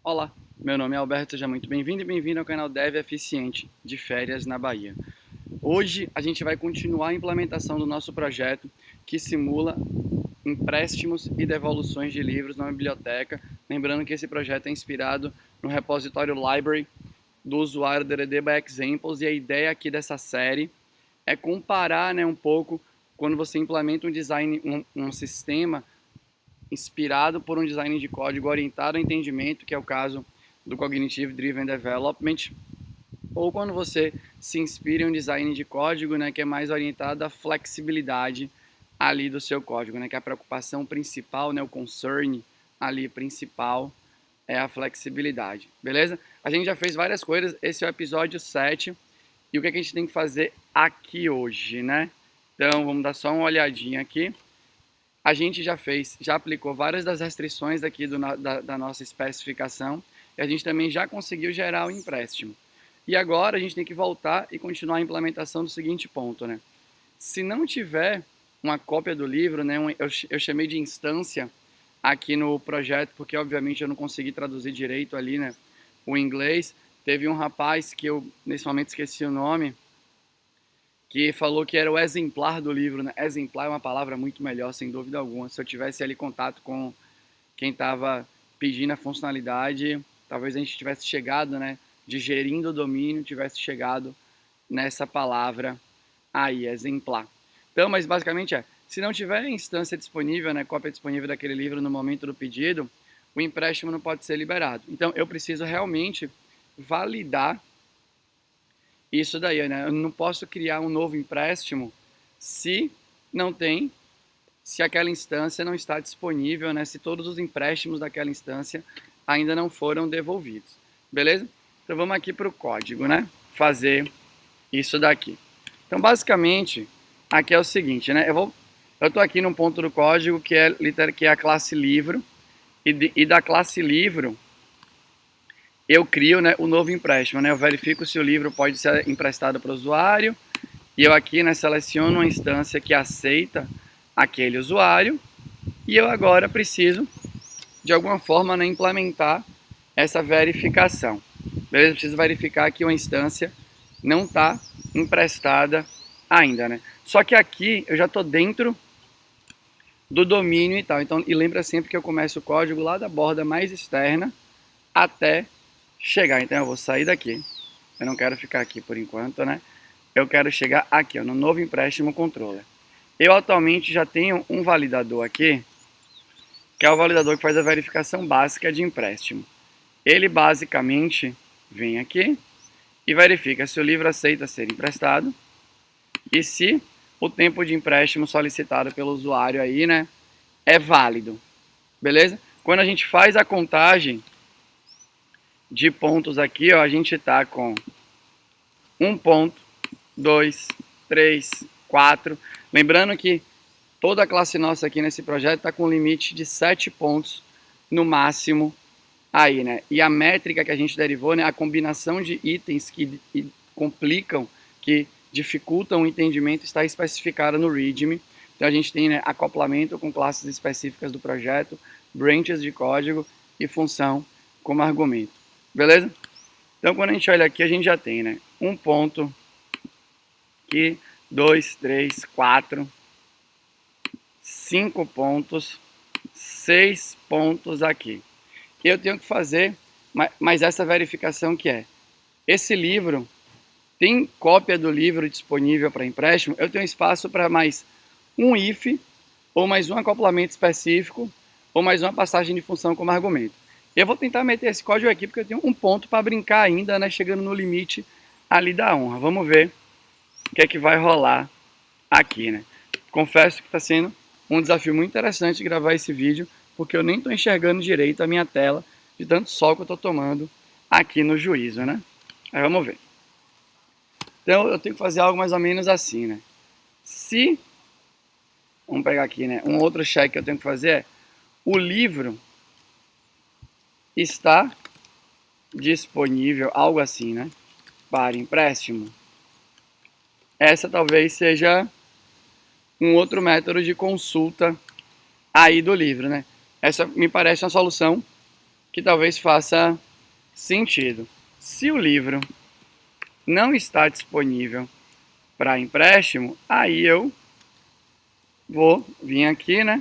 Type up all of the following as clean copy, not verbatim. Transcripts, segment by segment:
Olá, meu nome é Alberto, seja muito bem-vindo e bem-vindo ao canal Dev Eficiente de Férias na Bahia. Hoje a gente vai continuar a implementação do nosso projeto que simula empréstimos e devoluções de livros na biblioteca. Lembrando que esse projeto é inspirado no repositório Library do usuário DDD by Examples, e a ideia aqui dessa série é comparar, um pouco quando você implementa um design, um sistema inspirado por um design de código orientado ao entendimento, que é o caso do Cognitive Driven Development, ou quando você se inspira em um design de código, que é mais orientado à flexibilidade ali do seu código, que é a preocupação principal, o concern ali principal é a flexibilidade, beleza? A gente já fez várias coisas, esse é o episódio 7, e o que a gente tem que fazer aqui hoje, Então, vamos dar só uma olhadinha aqui. A gente já aplicou várias das restrições aqui da nossa especificação, e a gente também já conseguiu gerar o empréstimo. E agora a gente tem que voltar e continuar a implementação do seguinte ponto, Se não tiver uma cópia do livro, eu chamei de instância aqui no projeto, porque obviamente eu não consegui traduzir direito ali, o inglês. Teve um rapaz que eu nesse momento esqueci o nome, que falou que era o exemplar do livro, Exemplar é uma palavra muito melhor, sem dúvida alguma. Se eu tivesse ali contato com quem estava pedindo a funcionalidade, talvez a gente tivesse chegado, digerindo o domínio, tivesse chegado nessa palavra aí, exemplar. Então, mas basicamente se não tiver instância disponível, cópia disponível daquele livro no momento do pedido, o empréstimo não pode ser liberado. Então, eu preciso realmente validar isso daí, Eu não posso criar um novo empréstimo se aquela instância não está disponível, se todos os empréstimos daquela instância ainda não foram devolvidos, beleza? Então vamos aqui para o código, Fazer isso daqui. Então basicamente, aqui é o seguinte, Eu estou aqui num ponto do código que é a classe livro, e da classe livro eu crio o novo empréstimo, Eu verifico se o livro pode ser emprestado para o usuário, e eu aqui seleciono uma instância que aceita aquele usuário, e eu agora preciso, de alguma forma, implementar essa verificação. Beleza? Eu preciso verificar que uma instância não está emprestada ainda, Só que aqui eu já estou dentro do domínio e tal. Então, e lembra sempre que eu começo o código lá da borda mais externa até chegar. Então eu vou sair daqui. Eu não quero ficar aqui por enquanto, Eu quero chegar aqui, no novo empréstimo controller. Eu atualmente já tenho um validador aqui, que é o validador que faz a verificação básica de empréstimo. Ele basicamente vem aqui e verifica se o livro aceita ser emprestado e se o tempo de empréstimo solicitado pelo usuário aí, é válido. Beleza? Quando a gente faz a contagem de pontos aqui, a gente está com 1 ponto, 2, 3, 4. Lembrando que toda a classe nossa aqui nesse projeto está com um limite de 7 pontos no máximo aí, E a métrica que a gente derivou, a combinação de itens que complicam, que dificultam o entendimento, está especificada no README. Então a gente tem acoplamento com classes específicas do projeto, branches de código e função como argumento. Beleza? Então quando a gente olha aqui, a gente já tem 1 ponto aqui, 2, 3, 4, 5 pontos, 6 pontos aqui. Eu tenho que fazer mais essa verificação que é, esse livro tem cópia do livro disponível para empréstimo, eu tenho espaço para mais um if, ou mais um acoplamento específico, ou mais uma passagem de função como argumento. Eu vou tentar meter esse código aqui, porque eu tenho um ponto para brincar ainda, chegando no limite ali da honra. Vamos ver o que é que vai rolar aqui, Confesso que está sendo um desafio muito interessante gravar esse vídeo, porque eu nem estou enxergando direito a minha tela, de tanto sol que eu estou tomando aqui no juízo, Aí vamos ver. Então eu tenho que fazer algo mais ou menos assim, Se, vamos pegar aqui, um outro check que eu tenho que fazer é, o livro está disponível, algo assim, para empréstimo. Essa talvez seja um outro método de consulta aí do livro, Essa me parece uma solução que talvez faça sentido. Se o livro não está disponível para empréstimo, aí eu vou vir aqui, né,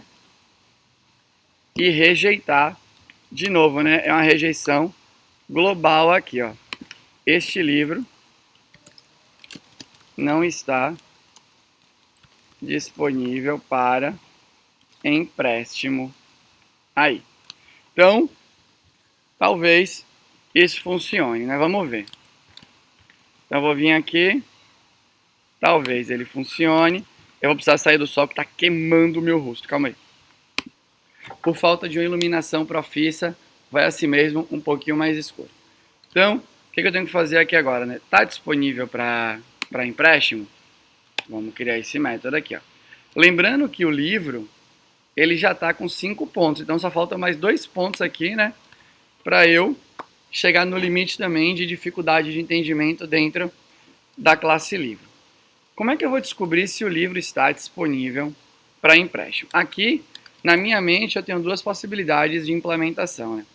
e rejeitar de novo, né? É uma rejeição global aqui, ó. Este livro não está disponível para empréstimo aí. Então, talvez isso funcione, né? Vamos ver. Então, eu vou vir aqui. Talvez ele funcione. Eu vou precisar sair do sol que está queimando o meu rosto. Calma aí. Por falta de uma iluminação profissa, vai assim mesmo um pouquinho mais escuro. Então, o que eu tenho que fazer aqui agora, né? Está disponível para empréstimo? Vamos criar esse método aqui, ó. Lembrando que o livro, ele já está com 5 pontos, então só falta mais 2 pontos aqui, né? Para eu chegar no limite também de dificuldade de entendimento dentro da classe livro. Como é que eu vou descobrir se o livro está disponível para empréstimo? Aqui, na minha mente, eu tenho duas possibilidades de implementação, né?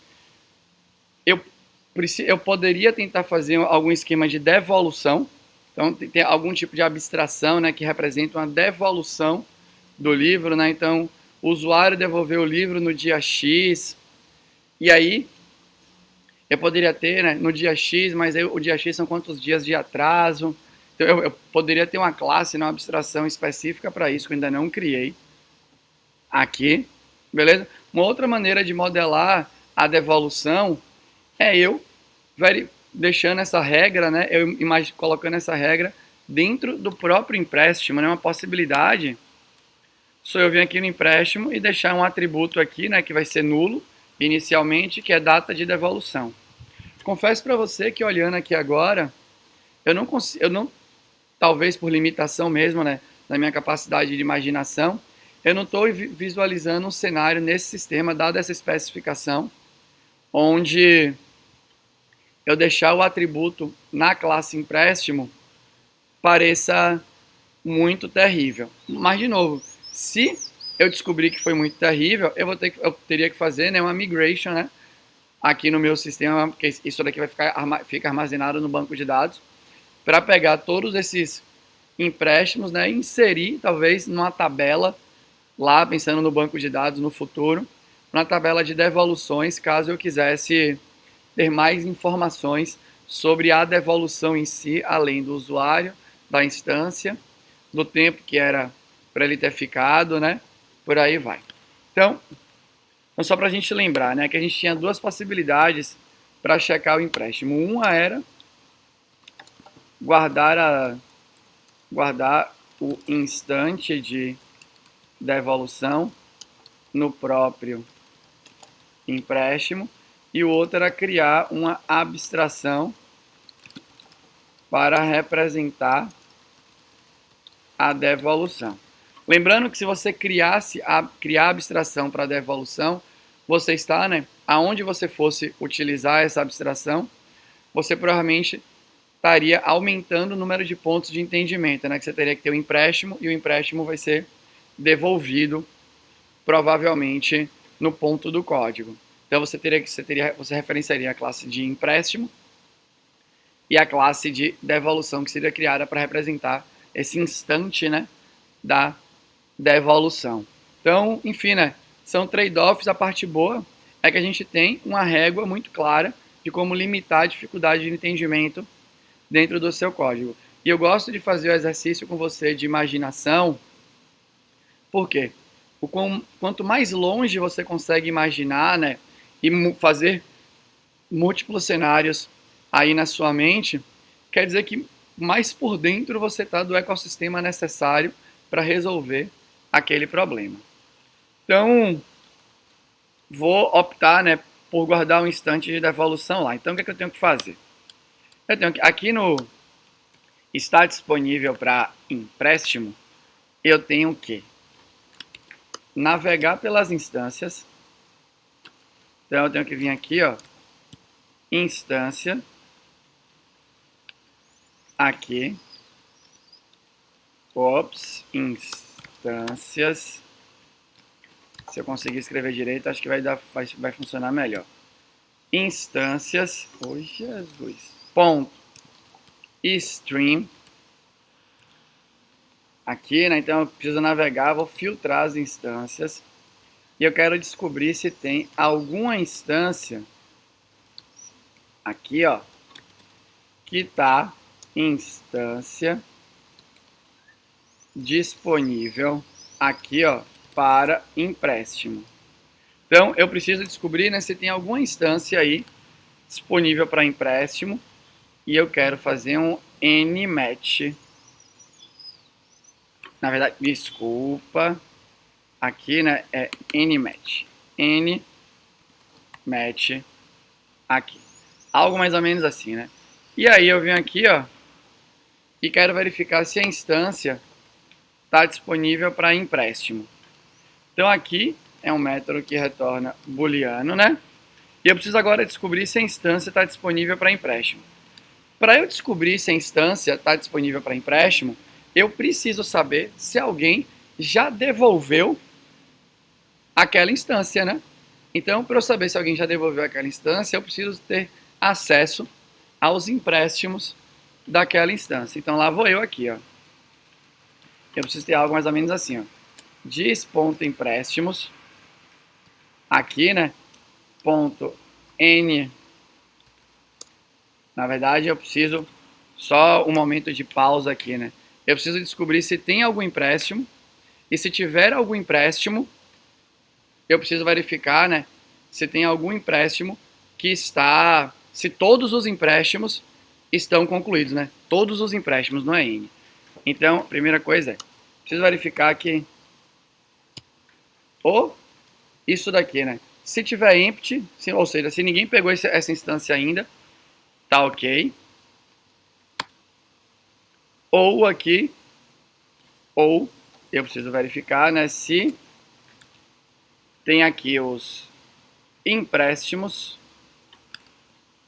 Eu poderia tentar fazer algum esquema de devolução. Então, tem algum tipo de abstração, né, que representa uma devolução do livro, né? Então, o usuário devolveu o livro no dia X, e aí eu poderia ter, né, no dia X, mas aí o dia X são quantos dias de atraso. Então, eu poderia ter uma classe, né, uma abstração específica para isso, que eu ainda não criei aqui, beleza? Uma outra maneira de modelar a devolução é eu deixando essa regra, né? Eu colocando essa regra dentro do próprio empréstimo, né? Uma possibilidade sou eu vir aqui no empréstimo e deixar um atributo aqui, né? Que vai ser nulo inicialmente, que é data de devolução. Confesso para você que olhando aqui agora, eu não, talvez por limitação mesmo, né? Da minha capacidade de imaginação, eu não estou visualizando um cenário nesse sistema, dada essa especificação, onde eu deixar o atributo na classe empréstimo pareça muito terrível. Mas, de novo, se eu descobrir que foi muito terrível, eu teria que fazer, né, uma migration, né, aqui no meu sistema, porque isso daqui fica armazenado no banco de dados, para pegar todos esses empréstimos, né, e inserir, talvez, numa tabela, lá, pensando no banco de dados no futuro, na tabela de devoluções, caso eu quisesse ter mais informações sobre a devolução em si, além do usuário, da instância, do tempo que era para ele ter ficado, né? Por aí vai. Então só para a gente lembrar, né, que a gente tinha duas possibilidades para checar o empréstimo. Uma era guardar o instante de devolução no próprio empréstimo, e o outro era criar uma abstração para representar a devolução. Lembrando que se você criar a abstração para a devolução, você está, né, aonde você fosse utilizar essa abstração, você provavelmente estaria aumentando o número de pontos de entendimento, né, que você teria que ter um empréstimo, e o empréstimo vai ser devolvido provavelmente no ponto do código. Então você referenciaria a classe de empréstimo e a classe de devolução, que seria criada para representar esse instante, né, da devolução. Então, enfim, né, são trade-offs. A parte boa é que a gente tem uma régua muito clara de como limitar a dificuldade de entendimento dentro do seu código. E eu gosto de fazer o exercício com você de imaginação, porque quanto mais longe você consegue imaginar, né, e fazer múltiplos cenários aí na sua mente, quer dizer que mais por dentro você está do ecossistema necessário para resolver aquele problema. Então, vou optar, né, por guardar um instante de devolução lá. Então, o que, é que eu tenho que fazer? Eu tenho que, aqui no está disponível para empréstimo, eu tenho que navegar pelas instâncias. Então, eu tenho que vir aqui, ó, instância, aqui, instâncias. Se eu conseguir escrever direito, acho que vai funcionar melhor. instâncias, oh Jesus, ponto stream, aqui, né, então eu preciso navegar, vou filtrar as instâncias, e eu quero descobrir se tem alguma instância, aqui ó, que está instância disponível aqui ó, para empréstimo. Então eu preciso descobrir, né, se tem alguma instância aí disponível para empréstimo, e eu quero fazer um nmatch. Na verdade, desculpa, aqui, né, é nmatch. Nmatch aqui. Algo mais ou menos assim, né? E aí eu venho aqui, ó, e quero verificar se a instância está disponível para empréstimo. Então aqui é um método que retorna booleano, né? E eu preciso agora descobrir se a instância está disponível para empréstimo. Para eu descobrir se a instância está disponível para empréstimo, eu preciso saber se alguém já devolveu aquela instância, né? Então, para eu saber se alguém já devolveu aquela instância, eu preciso ter acesso aos empréstimos daquela instância. Então, lá vou eu aqui, ó. Eu preciso ter algo mais ou menos assim, ó. Dis.empréstimos, aqui, né? Ponto N. Na verdade, eu preciso só um momento de pausa aqui, né? Eu preciso descobrir se tem algum empréstimo, e se tiver algum empréstimo, eu preciso verificar, né, se tem algum empréstimo que está, se todos os empréstimos estão concluídos, né? Todos os empréstimos, não é N. Então, a primeira coisa é, preciso verificar que isso daqui, né? Se tiver empty, ou seja, se ninguém pegou essa instância ainda, tá ok. Ou aqui, ou eu preciso verificar, né, se tem aqui os empréstimos.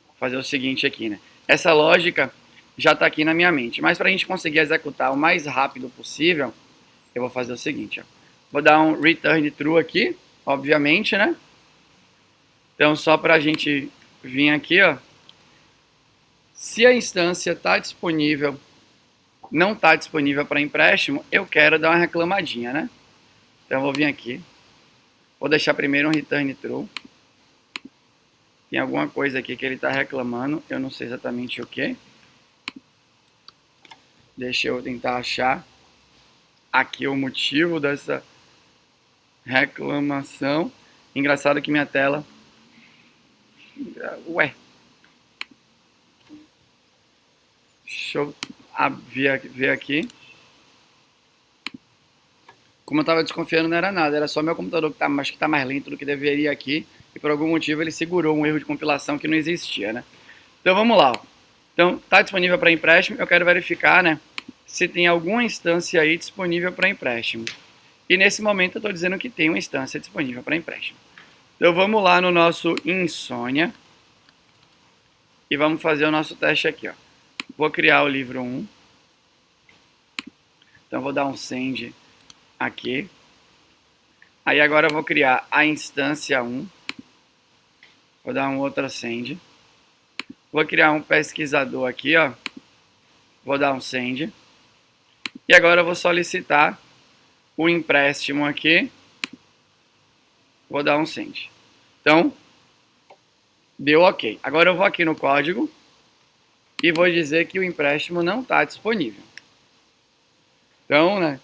Vou fazer o seguinte aqui, né? Essa lógica já está aqui na minha mente, mas para a gente conseguir executar o mais rápido possível, eu vou fazer o seguinte, ó. Vou dar um return true aqui, obviamente, né? Então, só para a gente vir aqui, ó. Se a instância está disponível, não está disponível para empréstimo, eu quero dar uma reclamadinha, né? Então, eu vou vir aqui. Vou deixar primeiro um return true. Tem alguma coisa aqui que ele está reclamando, eu não sei exatamente o que. Deixa eu tentar achar aqui o motivo dessa reclamação. Engraçado que minha tela... Ué. Deixa eu ver aqui. Como eu estava desconfiando, não era nada. Era só meu computador que acho que está mais lento do que deveria aqui. E por algum motivo ele segurou um erro de compilação que não existia, né? Então vamos lá. Ó. Então está disponível para empréstimo. Eu quero verificar, né, se tem alguma instância aí disponível para empréstimo. E nesse momento eu estou dizendo que tem uma instância disponível para empréstimo. Então vamos lá no nosso Insônia. E vamos fazer o nosso teste aqui, ó. Vou criar o livro 1. Então vou dar um send aqui. Aí agora eu vou criar a instância 1. Vou dar um outro send. Vou criar um pesquisador aqui, ó. Vou dar um send. E agora eu vou solicitar o empréstimo aqui. Vou dar um send. Então, deu ok. Agora eu vou aqui no código e vou dizer que o empréstimo não está disponível. Então, né,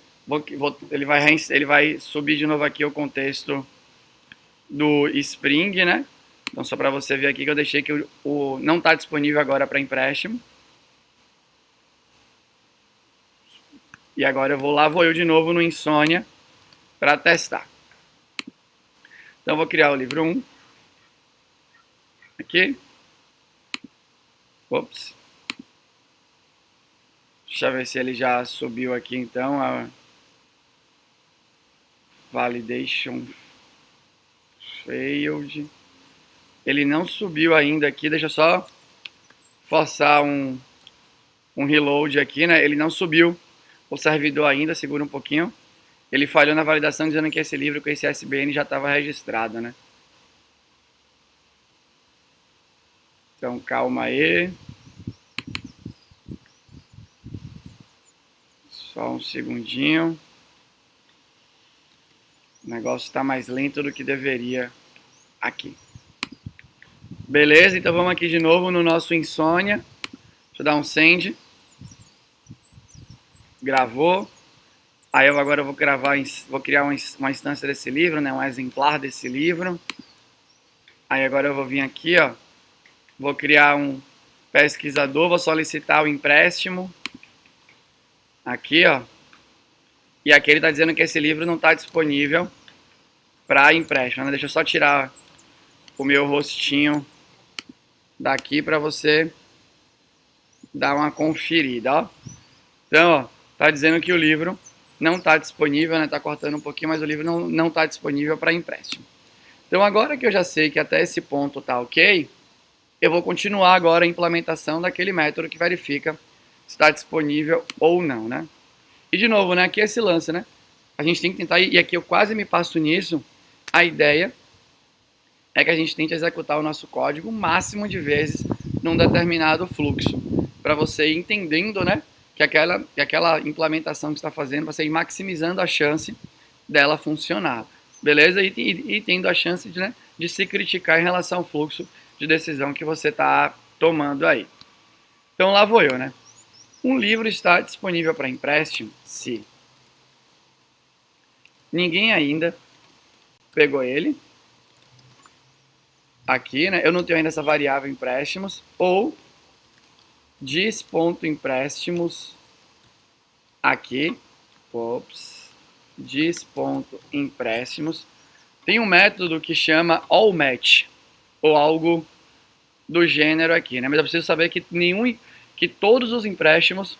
ele vai subir de novo aqui o contexto do Spring, né? Então, só para você ver aqui que eu deixei que o não está disponível agora para empréstimo. E agora vou eu de novo no Insônia para testar. Então, eu vou criar o livro 1. Aqui. Ops. Deixa eu ver se ele já subiu aqui, então, a validation failed. Ele não subiu ainda aqui, deixa eu só forçar um reload aqui, né? Ele não subiu o servidor ainda, segura um pouquinho. Ele falhou na validação dizendo que esse livro com esse SBN já estava registrado, né? Então, calma aí. Só um segundinho. O negócio está mais lento do que deveria aqui. Beleza, então vamos aqui de novo no nosso Insônia. Deixa eu dar um send. Gravou. Aí agora eu vou criar uma instância desse livro, né? Um exemplar desse livro. Aí agora eu vou vir aqui, ó. Vou criar um pesquisador, vou solicitar o empréstimo. Aqui, ó. E aqui ele está dizendo que esse livro não está disponível para empréstimo, né? Deixa eu só tirar o meu rostinho daqui para você dar uma conferida, ó. Então, ó, tá dizendo que o livro não está disponível, né? Tá cortando um pouquinho, mas o livro não está disponível para empréstimo. Então, agora que eu já sei que até esse ponto tá ok, eu vou continuar agora a implementação daquele método que verifica se está disponível ou não, né? E de novo, né? Aqui é esse lance, né? A gente tem que tentar, e aqui eu quase me passo nisso, a ideia é que a gente tente executar o nosso código o máximo de vezes num determinado fluxo, para você ir entendendo, né? Que aquela implementação que está fazendo, você ir maximizando a chance dela funcionar, beleza? E tendo a chance de, né, de se criticar em relação ao fluxo de decisão que você está tomando aí. Então lá vou eu, né? Um livro está disponível para empréstimo se ninguém ainda pegou ele. Aqui, né? Eu não tenho ainda essa variável empréstimos. Ou dis.empréstimos aqui. Ops. Dis.empréstimos. Tem um método que chama allMatch. Ou algo do gênero aqui, né? Mas eu preciso saber que todos os empréstimos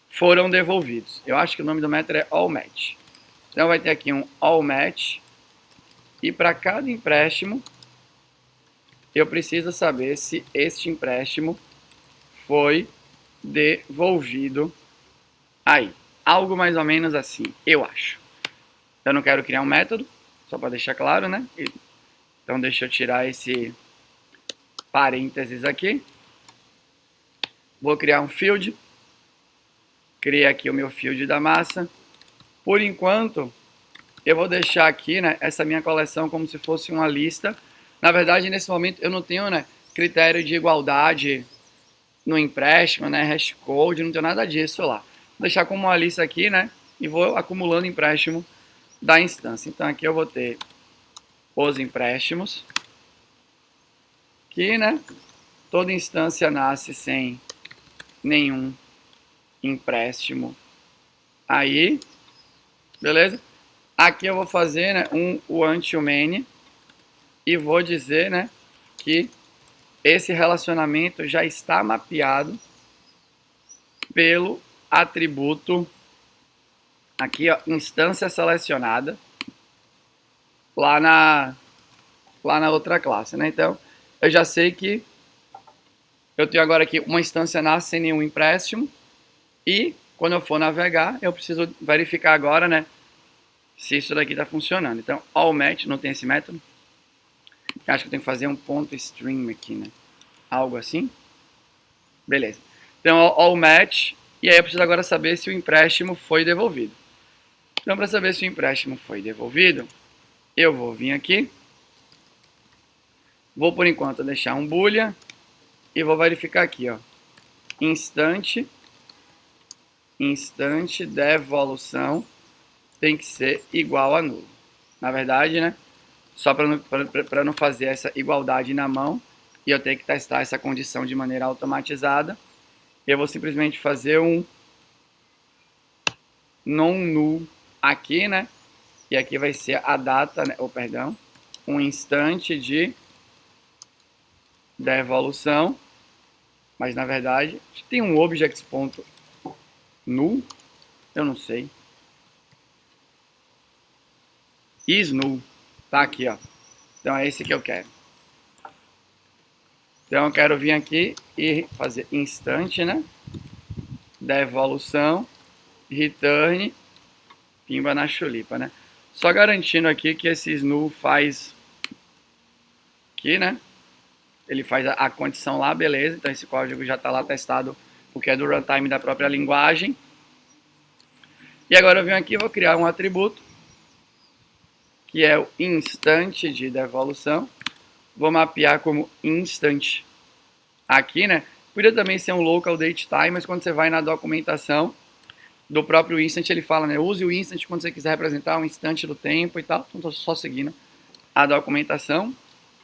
foram devolvidos. Eu acho que o nome do método é allMatch. Então vai ter aqui um allMatch. E para cada empréstimo, eu preciso saber se este empréstimo foi devolvido aí. Algo mais ou menos assim, eu acho. Eu não quero criar um método, só para deixar claro, né? Então deixa eu tirar esse parênteses aqui. Vou criar um field. Criei aqui o meu field da massa. Por enquanto, eu vou deixar aqui, né, essa minha coleção como se fosse uma lista. Na verdade, nesse momento, eu não tenho, né, critério de igualdade no empréstimo, né, hashcode, não tenho nada disso lá. Vou deixar como uma lista aqui, né, e vou acumulando empréstimo da instância. Então, aqui eu vou ter os empréstimos, que, né, toda instância nasce sem nenhum empréstimo aí, beleza? Aqui eu vou fazer, né, o anti-main e vou dizer, né, que esse relacionamento já está mapeado pelo atributo aqui, ó, instância selecionada lá na outra classe, né? Então, eu já sei que eu tenho agora aqui uma instância nasce sem nenhum empréstimo e quando eu for navegar, eu preciso verificar agora, né, se isso daqui está funcionando. Então, allMatch, não tem esse método. Acho que eu tenho que fazer um ponto string aqui, né? Algo assim. Beleza. Então, allMatch. E aí eu preciso agora saber se o empréstimo foi devolvido. Então, para saber se o empréstimo foi devolvido, eu vou vir aqui. Vou, por enquanto, deixar um boolean. E vou verificar aqui, ó. Instante devolução tem que ser igual a nulo. Na verdade, né? Só para não fazer essa igualdade na mão e eu ter que testar essa condição de maneira automatizada, eu vou simplesmente fazer um non-null aqui, né? E aqui vai ser a data, né? Oh, perdão, um instante de devolução, mas na verdade tem um object.null, eu não sei, isNull, tá aqui, ó. Então é esse que eu quero. Então eu quero vir aqui e fazer instante, né? Devolução, return, pimba na chulipa, né? Só garantindo aqui que esse null faz aqui, né? ele faz a condição lá, beleza, então esse código já está lá testado, porque é do runtime da própria linguagem. E agora eu venho aqui e vou criar um atributo, que é o instante de devolução. Vou mapear como instant aqui, né? Podia também ser um local date time, mas quando você vai na documentação do próprio instant, ele fala, né? Use o instant quando você quiser representar um instante do tempo e tal. Então, estou só seguindo a documentação.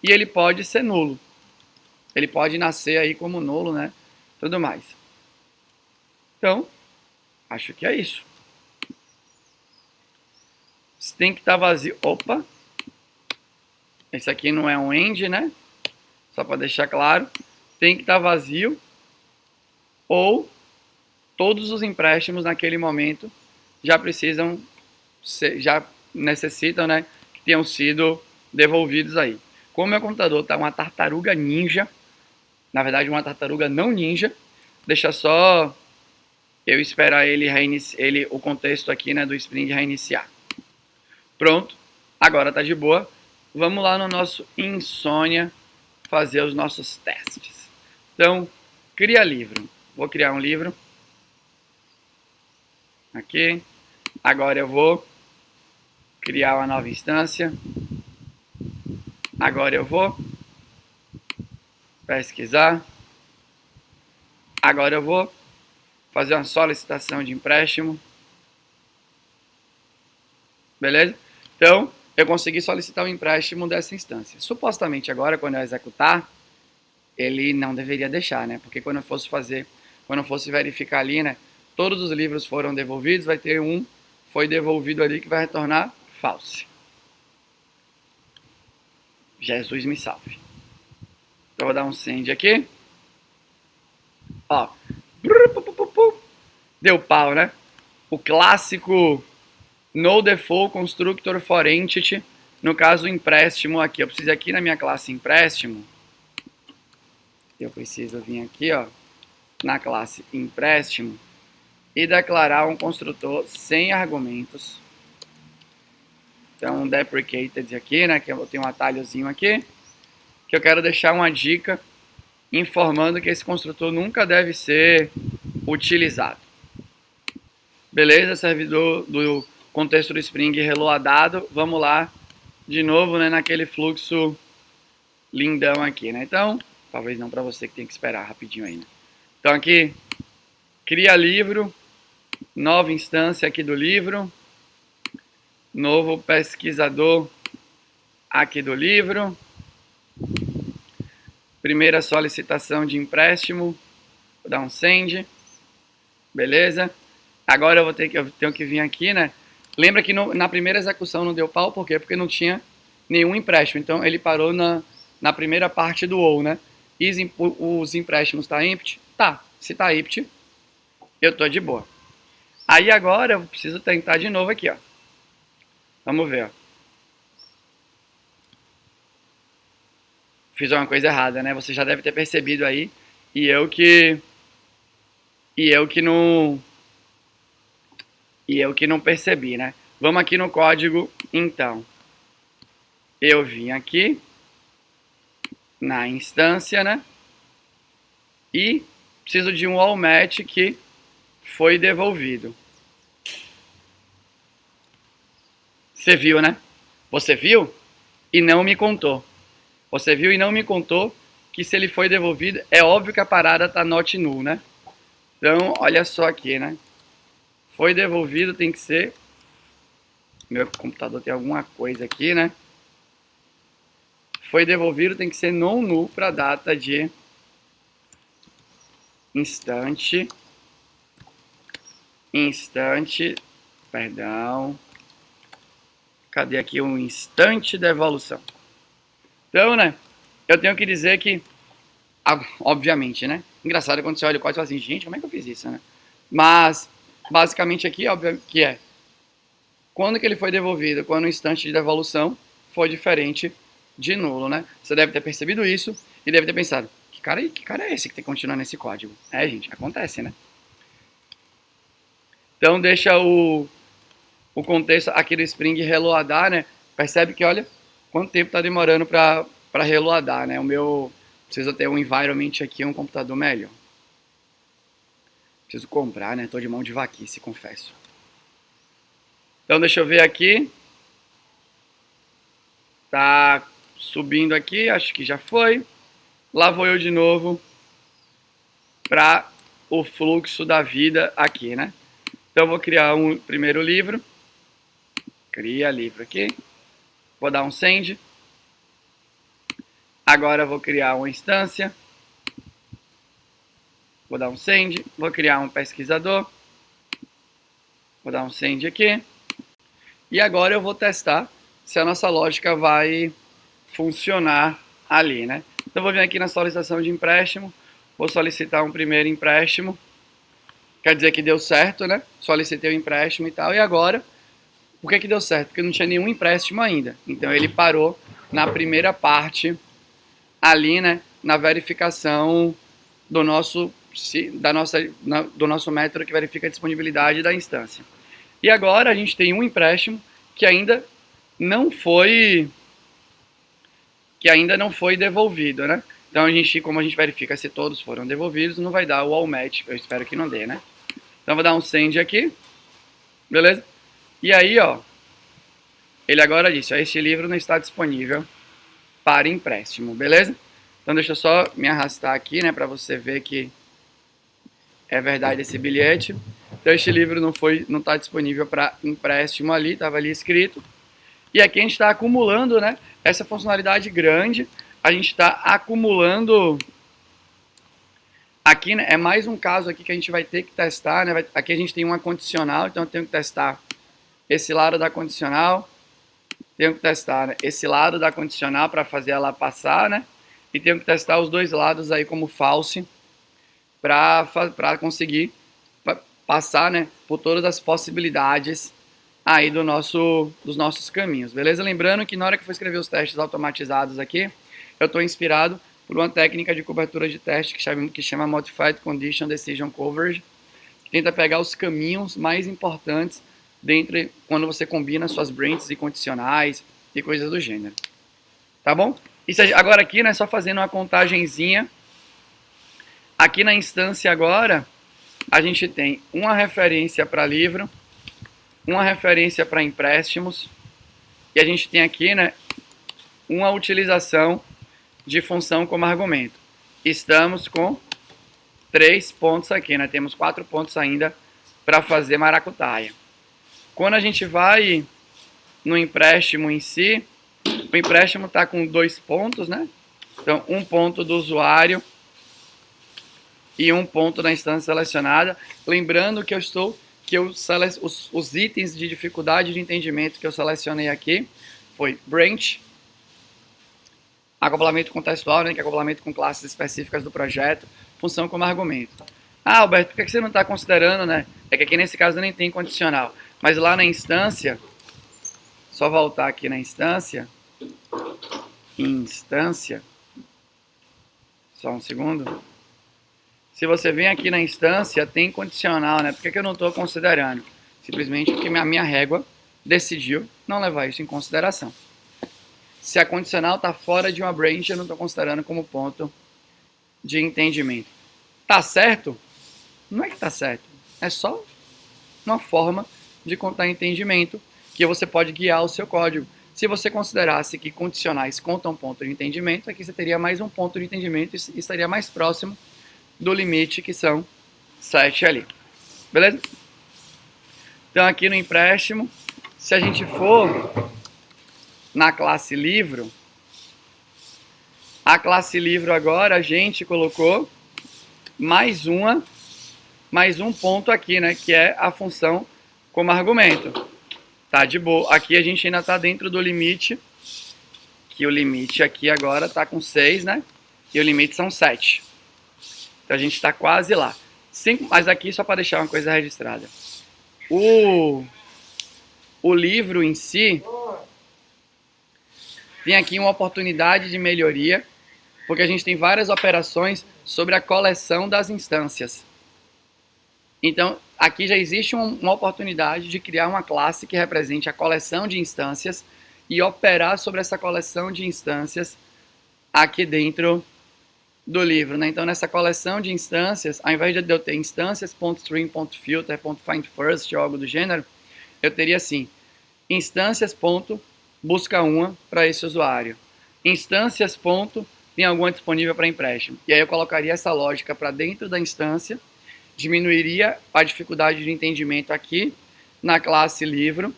E ele pode ser nulo. Ele pode nascer aí como nulo, né? Tudo mais. Então, acho que é isso. Tem que estar vazio. Opa! Esse aqui não é um end, né? Só para deixar claro. Tem que estar vazio. Ou todos os empréstimos naquele momento já precisam, já necessitam, né? Que tenham sido devolvidos aí. Como meu computador tá uma tartaruga ninja, na verdade uma tartaruga não ninja, deixa só eu esperar ele reiniciar, o contexto aqui, né, do Spring reiniciar. Pronto, agora tá de boa. Vamos lá no nosso Insônia fazer os nossos testes. Então, cria livro. Vou criar um livro. Aqui. Agora eu vou criar uma nova instância. Agora eu vou pesquisar. Agora eu vou fazer uma solicitação de empréstimo. Beleza? Então, eu consegui solicitar o empréstimo dessa instância. Supostamente agora, quando eu executar, ele não deveria deixar, né? Porque quando eu fosse verificar ali, né? Todos os livros foram devolvidos, vai ter um foi devolvido ali que vai retornar false. Jesus me salve. Então, vou dar um send aqui. Ó. Deu pau, né? O clássico no default constructor for entity, no caso empréstimo aqui. Eu preciso aqui na minha classe empréstimo. Eu preciso vir aqui, ó, na classe empréstimo e declarar um construtor sem argumentos. Então, deprecated aqui, né, que eu tenho um atalhozinho aqui, que eu quero deixar uma dica informando que esse construtor nunca deve ser utilizado. Beleza, servidor do contexto do Spring reloadado. Vamos lá, de novo, né, naquele fluxo lindão aqui, né? Então, talvez não para você que tem que esperar rapidinho ainda. Então aqui, cria livro, nova instância aqui do livro, novo pesquisador aqui do livro, primeira solicitação de empréstimo, vou dar um send, beleza? Agora eu tenho que vir aqui, né? Lembra que na primeira execução não deu pau, por quê? Porque não tinha nenhum empréstimo, então ele parou na primeira parte do ou, né? E os empréstimos tá empty? Tá, se tá empty, eu tô de boa. Aí agora eu preciso tentar de novo aqui, ó. Vamos ver, ó. Fiz uma coisa errada, né? Você já deve ter percebido aí. E eu que não percebi, né? Vamos aqui no código, então. Eu vim aqui na instância, né? E preciso de um all match que foi devolvido. Você viu, né? Você viu e não me contou. Você viu e não me contou que se ele foi devolvido, é óbvio que a parada tá not null, né? Então, olha só aqui, né? Foi devolvido, tem que ser... Meu computador tem alguma coisa aqui, né? Foi devolvido, tem que ser non null para a data de instante, perdão. Cadê aqui o instante da evolução? Então, né? Eu tenho que dizer que, obviamente, né? Engraçado quando você olha o código e fala assim, gente, como é que eu fiz isso, né? Mas, basicamente aqui, óbvio que é quando que ele foi devolvido, quando o instante de devolução foi diferente de nulo, né? Você deve ter percebido isso e deve ter pensado, que cara é esse que tem que continuar nesse código? É, gente, acontece, né? Então deixa o contexto aqui do Spring reloadar, né? Percebe que, olha, quanto tempo está demorando para reloadar, né? O meu Preciso ter um environment aqui, um computador melhor. Preciso comprar, né? Tô de mão de vaquice, confesso. Então deixa eu ver aqui. Tá subindo aqui, acho que já foi. Lá vou eu de novo para o fluxo da vida aqui, né? Então eu vou criar um primeiro livro. Cria livro aqui. Vou dar um send. Agora eu vou criar uma instância. Vou dar um send. Vou criar um pesquisador. Vou dar um send aqui. E agora eu vou testar se a nossa lógica vai funcionar ali, né? Então vou vir aqui na solicitação de empréstimo. Vou solicitar um primeiro empréstimo. Quer dizer que deu certo, né? Solicitei o empréstimo e tal. E agora, por que deu certo? Porque não tinha nenhum empréstimo ainda. Então ele parou na primeira parte ali, né? Na verificação do nosso método que verifica a disponibilidade da instância. E agora a gente tem um empréstimo que ainda não foi devolvido, né? Então como a gente verifica se todos foram devolvidos, não vai dar o all match, eu espero que não dê, né? Então vou dar um send aqui, beleza? E aí, ó, ele agora disse, ó, este livro não está disponível para empréstimo, beleza? Então deixa eu só me arrastar aqui, né, para você ver que é verdade esse bilhete. Então este livro não está disponível para empréstimo ali, estava ali escrito. E aqui a gente está acumulando, né, essa funcionalidade grande. A gente está acumulando. Aqui, né, é mais um caso aqui que a gente vai ter que testar, né? Aqui a gente tem uma condicional, então eu tenho que testar esse lado da condicional. Tenho que testar, né, esse lado da condicional para fazer ela passar, né? E tenho que testar os dois lados aí como false para conseguir passar, né, por todas as possibilidades aí dos nossos caminhos, beleza? Lembrando que na hora que eu for escrever os testes automatizados aqui, eu estou inspirado por uma técnica de cobertura de teste que chama Modified Condition Decision Coverage, que tenta pegar os caminhos mais importantes dentre quando você combina suas branches e condicionais e coisas do gênero. Tá bom? Agora aqui, né, só fazendo uma contagenzinha. Aqui na instância agora, a gente tem uma referência para livro, uma referência para empréstimos, e a gente tem aqui, né, uma utilização de função como argumento. Estamos com 3 pontos aqui, né? Temos 4 pontos ainda para fazer maracutaia. Quando a gente vai no empréstimo em si, o empréstimo está com 2 pontos, né? Então, um ponto do usuário e um ponto da instância selecionada. Lembrando que os itens de dificuldade de entendimento que eu selecionei aqui foi branch, acoplamento contextual, né, que é acoplamento com classes específicas do projeto, função como argumento. Ah, Alberto, por que você não está considerando, né? É que aqui nesse caso nem tem condicional. Mas lá na instância, só voltar aqui na instância, só um segundo. Se você vem aqui na instância, tem condicional, né? Por que eu não estou considerando? Simplesmente porque a minha régua decidiu não levar isso em consideração. Se a condicional está fora de uma branch, eu não estou considerando como ponto de entendimento. Tá certo? Não é que tá certo. É só uma forma de contar entendimento que você pode guiar o seu código. Se você considerasse que condicionais contam ponto de entendimento, aqui você teria mais um ponto de entendimento e estaria mais próximo do limite, que são 7 ali. Beleza? Então aqui no empréstimo, se a gente for na classe livro, a classe livro agora a gente colocou mais um ponto aqui, né, que é a função como argumento. Tá de boa. Aqui a gente ainda está dentro do limite, que o limite aqui agora está com 6, né, e o limite são 7. Então a gente está quase lá. Mas aqui só para deixar uma coisa registrada. O livro em si tem aqui uma oportunidade de melhoria, porque a gente tem várias operações sobre a coleção das instâncias. Então, aqui já existe uma oportunidade de criar uma classe que represente a coleção de instâncias e operar sobre essa coleção de instâncias aqui dentro do livro, né? Então, nessa coleção de instâncias, ao invés de eu ter instâncias.string.filter, .findFirst ou algo do gênero, eu teria assim, instâncias.busca uma para esse usuário, instâncias. Tem alguma disponível para empréstimo. E aí eu colocaria essa lógica para dentro da instância, diminuiria a dificuldade de entendimento aqui na classe livro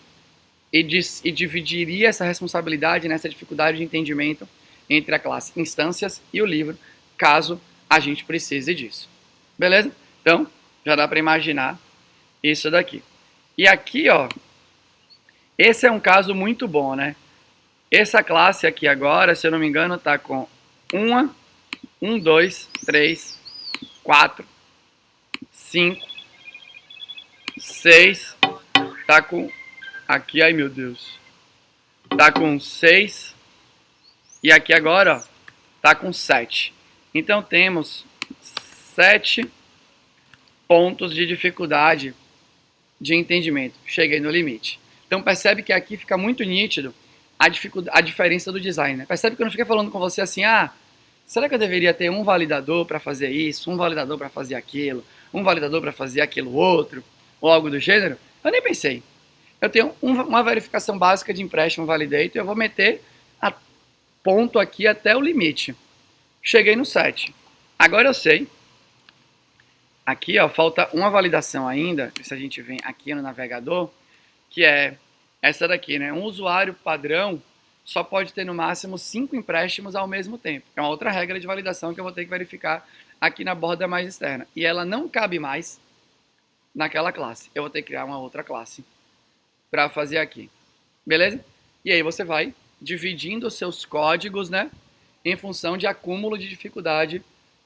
e dividiria essa responsabilidade nessa dificuldade de entendimento entre a classe instâncias e o livro, caso a gente precise disso. Beleza? Então, já dá para imaginar isso daqui. E aqui, ó, esse é um caso muito bom, né? Essa classe aqui agora, se eu não me engano, tá com 1, 2, 3, 4, 5, 6, tá com, aqui, ai meu Deus, tá com 6, e aqui agora, ó, tá com 7. Então temos 7 pontos de dificuldade de entendimento. Cheguei no limite. Então percebe que aqui fica muito nítido a diferença do design, né? Percebe que eu não fiquei falando com você assim, será que eu deveria ter um validador para fazer isso, um validador para fazer aquilo, um validador para fazer aquilo outro, ou algo do gênero? Eu nem pensei. Eu tenho uma verificação básica de empréstimo validator e eu vou meter a ponto aqui até o limite. Cheguei no 7. Agora eu sei. Aqui, ó, falta uma validação ainda, se a gente vem aqui no navegador, que é essa daqui, né? Um usuário padrão só pode ter no máximo 5 empréstimos ao mesmo tempo. É uma outra regra de validação que eu vou ter que verificar aqui na borda mais externa. E ela não cabe mais naquela classe. Eu vou ter que criar uma outra classe para fazer aqui. Beleza? E aí você vai dividindo os seus códigos, né? Em função de acúmulo de dificuldade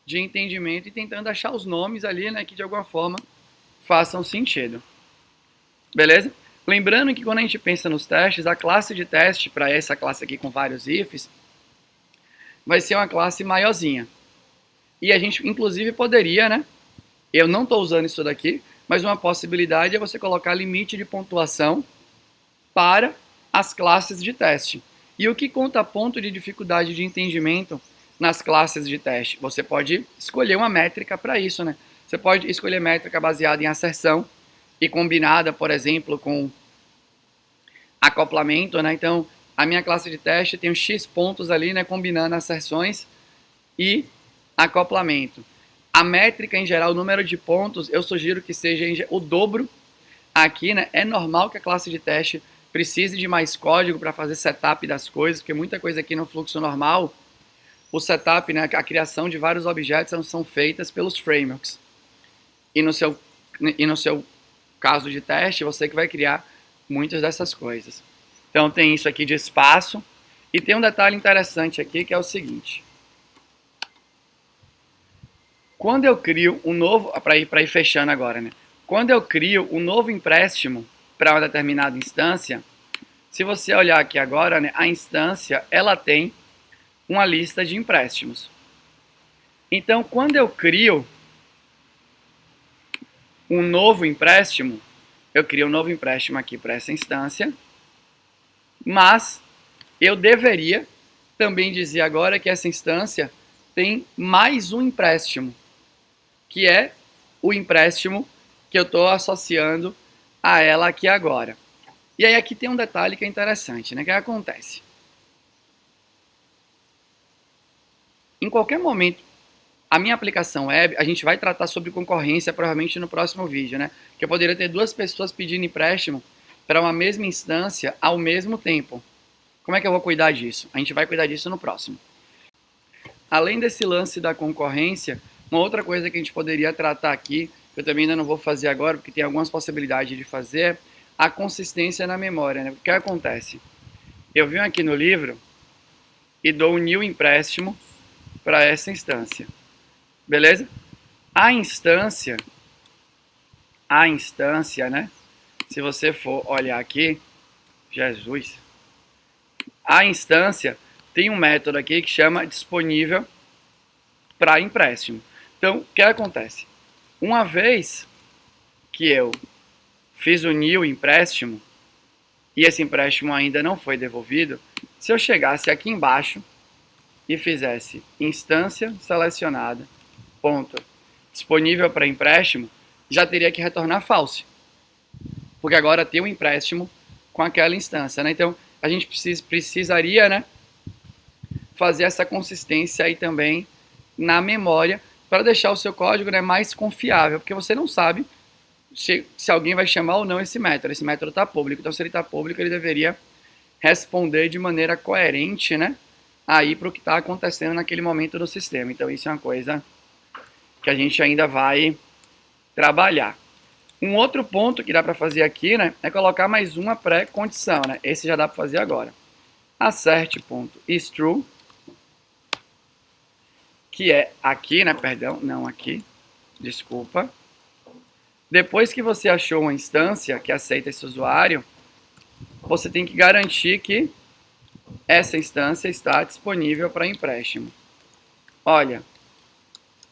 de entendimento e tentando achar os nomes ali, né? Que de alguma forma façam sentido. Beleza? Lembrando que quando a gente pensa nos testes, a classe de teste para essa classe aqui com vários ifs vai ser uma classe maiorzinha. E a gente, inclusive, poderia, né? Eu não estou usando isso daqui, mas uma possibilidade é você colocar limite de pontuação para as classes de teste. E o que conta ponto de dificuldade de entendimento nas classes de teste? Você pode escolher uma métrica para isso, né? Você pode escolher métrica baseada em asserção e combinada, por exemplo, com acoplamento, né? Então, a minha classe de teste tem uns X pontos ali, né? Combinando asserções e acoplamento. A métrica, em geral, o número de pontos, eu sugiro que seja o dobro aqui, né? É normal que a classe de teste precise de mais código para fazer setup das coisas, porque muita coisa aqui no fluxo normal, o setup, né? A criação de vários objetos são feitas pelos frameworks. E no seu caso de teste, você que vai criar muitas dessas coisas. Então tem isso aqui de espaço. E tem um detalhe interessante aqui que é o seguinte. Quando eu crio um novo, para ir fechando agora, né? Quando eu crio um novo empréstimo para uma determinada instância, se você olhar aqui agora, né, a instância ela tem uma lista de empréstimos. Então, quando eu crio um novo empréstimo, eu crio um novo empréstimo aqui para essa instância, mas eu deveria também dizer agora que essa instância tem mais um empréstimo, que é o empréstimo que eu estou associando a ela aqui agora. E aí aqui tem um detalhe que é interessante, né? O que acontece? Em qualquer momento, a minha aplicação web, a gente vai tratar sobre concorrência provavelmente no próximo vídeo, né? Que eu poderia ter duas pessoas pedindo empréstimo para uma mesma instância ao mesmo tempo. Como é que eu vou cuidar disso? A gente vai cuidar disso no próximo. Além desse lance da concorrência, uma outra coisa que a gente poderia tratar aqui, que eu também ainda não vou fazer agora, porque tem algumas possibilidades de fazer, a consistência na memória, né? O que acontece? Eu venho aqui no livro e dou um new empréstimo para essa instância. Beleza? A instância, né? Se você for olhar aqui, Jesus, a instância tem um método aqui que chama disponível para empréstimo. Então, o que acontece? Uma vez que eu fiz o new empréstimo e esse empréstimo ainda não foi devolvido, se eu chegasse aqui embaixo e fizesse instância selecionada, ponto, disponível para empréstimo, já teria que retornar false. Porque agora tem um empréstimo com aquela instância, né? Então, a gente precisaria, né, fazer essa consistência aí também na memória para deixar o seu código, né, mais confiável, porque você não sabe se alguém vai chamar ou não esse método. Esse método está público, então se ele está público, ele deveria responder de maneira coerente, né, aí para o que está acontecendo naquele momento do sistema. Então isso é uma coisa que a gente ainda vai trabalhar. Um outro ponto que dá para fazer aqui, né, é colocar mais uma pré-condição, né? Esse já dá para fazer agora. Assert.is true, que é aqui, né, perdão, não aqui, desculpa. Depois que você achou uma instância que aceita esse usuário, você tem que garantir que essa instância está disponível para empréstimo. Olha,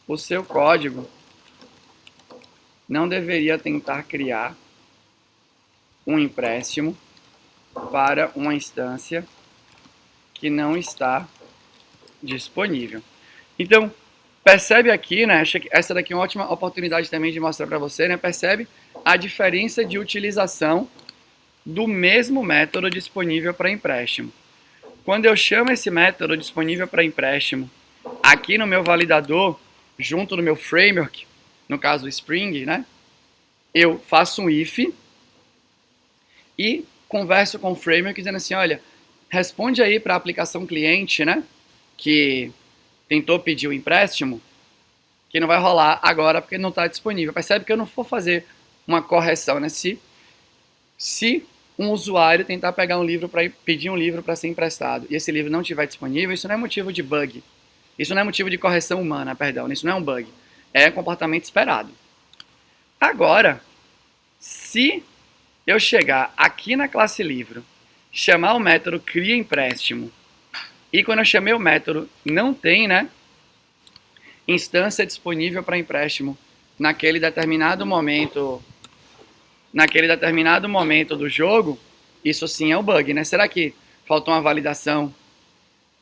o seu código não deveria tentar criar um empréstimo para uma instância que não está disponível. Então, percebe aqui, né? Acho que essa daqui é uma ótima oportunidade também de mostrar para você, né? Percebe a diferença de utilização do mesmo método disponível para empréstimo. Quando eu chamo esse método disponível para empréstimo aqui no meu validador, junto no meu framework, no caso o Spring, né? Eu faço um if e converso com o framework dizendo assim, olha, responde aí para a aplicação cliente, né? Que tentou pedir o empréstimo, que não vai rolar agora porque não está disponível. Percebe que eu não vou fazer uma correção, né? Se um usuário tentar pegar um livro para pedir um livro para ser emprestado e esse livro não estiver disponível, isso não é motivo de bug. Isso não é motivo de correção humana, perdão. Isso não é um bug. É comportamento esperado. Agora, se eu chegar aqui na classe livro, chamar o método cria empréstimo, e quando eu chamei o método não tem, né, instância disponível para empréstimo naquele determinado momento do jogo, isso sim é um bug, né? Será que faltou uma validação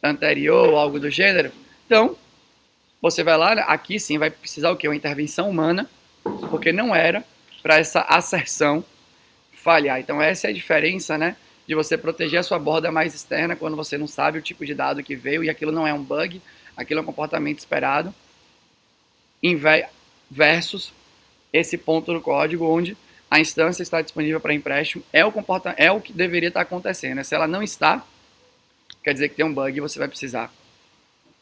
anterior ou algo do gênero? Então, você vai lá, aqui sim vai precisar o quê? Uma intervenção humana, porque não era para essa asserção falhar. Então essa é a diferença, né, de você proteger a sua borda mais externa quando você não sabe o tipo de dado que veio e aquilo não é um bug, aquilo é um comportamento esperado, versus esse ponto do código onde a instância está disponível para empréstimo, é o que deveria estar acontecendo. Se ela não está, quer dizer que tem um bug e você vai precisar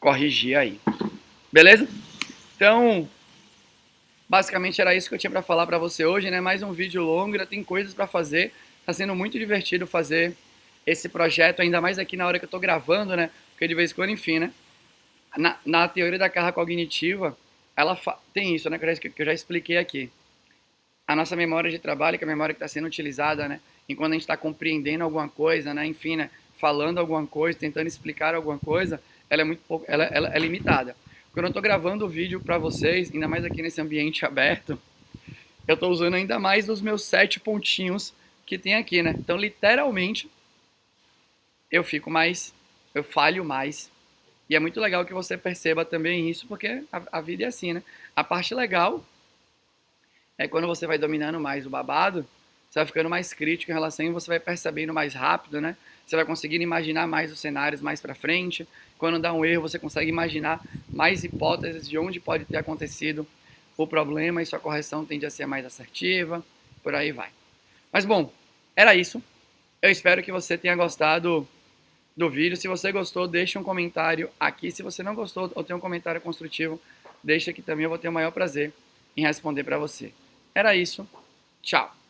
corrigir aí. Beleza? Então, basicamente era isso que eu tinha para falar para você hoje, né? Mais um vídeo longo, ainda tem coisas para fazer. Tá sendo muito divertido fazer esse projeto, ainda mais aqui na hora que eu tô gravando, né? Porque de vez em quando, enfim, né? Na teoria da carga cognitiva, ela tem isso, né? Que eu já expliquei aqui. A nossa memória de trabalho, que é a memória que está sendo utilizada, né? Enquanto a gente está compreendendo alguma coisa, né? Enfim, né? Falando alguma coisa, tentando explicar alguma coisa, ela é muito pouco, ela é limitada. Quando eu estou gravando o vídeo para vocês, ainda mais aqui nesse ambiente aberto, eu estou usando ainda mais os meus 7 pontinhos que tem aqui, né? Então, literalmente, eu falho mais. E é muito legal que você perceba também isso, porque a vida é assim, né? A parte legal é quando você vai dominando mais o babado, você vai ficando mais crítico em relação e você vai percebendo mais rápido, né? Você vai conseguindo imaginar mais os cenários mais para frente. Quando dá um erro, você consegue imaginar mais hipóteses de onde pode ter acontecido o problema e sua correção tende a ser mais assertiva, por aí vai. Mas bom, era isso. Eu espero que você tenha gostado do vídeo. Se você gostou, deixa um comentário aqui. Se você não gostou ou tem um comentário construtivo, deixa aqui também. Eu vou ter o maior prazer em responder para você. Era isso. Tchau.